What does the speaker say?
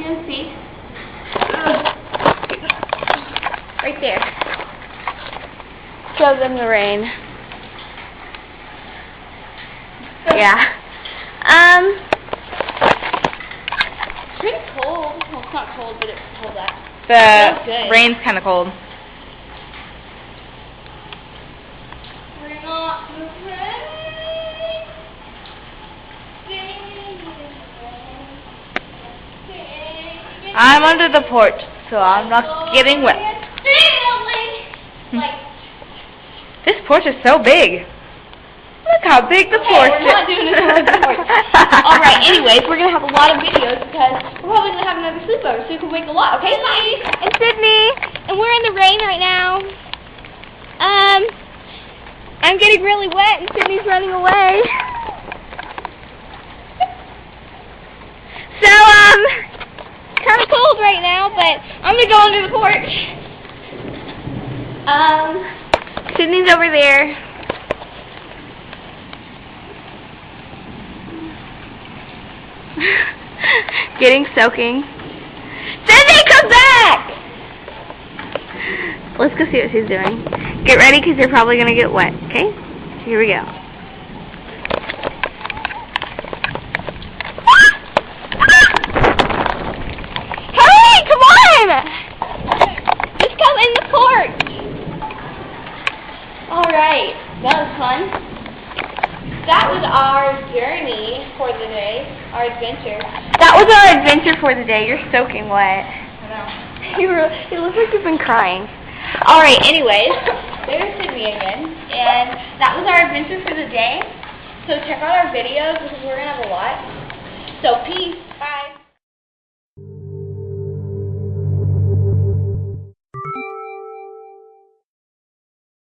can see. Right there. Show them the rain. Yeah. It's pretty cold. Well, it's not cold, but it's cold out. The rain's kind of cold. Bring on the rain. I'm under the porch, so I'm not getting wet. This porch is so big. Look how big the porch is. We're not doing this on the porch. Alright, anyways, we're going to have a lot of videos because we're probably going to have another sleepover, so we can make a lot. Okay, bye. And Sydney, and we're in the rain right now. I'm getting really wet and Sydney's running away. So, kind of cold right now, but I'm going to go under the porch. Sydney's over there. Getting soaking. Sydney, come back! Let's go see what she's doing. Get ready because you're probably going to get wet, okay? Here we go. Hey, come on! Just come in the porch. Alright, that was fun. That was our journey for the day, our adventure. That was our adventure for the day. You're soaking wet. I know. It looks like you've been crying. Alright, anyways, there's Sydney again. And that was our adventure for the day. So check out our videos because we're going to have a lot. So peace.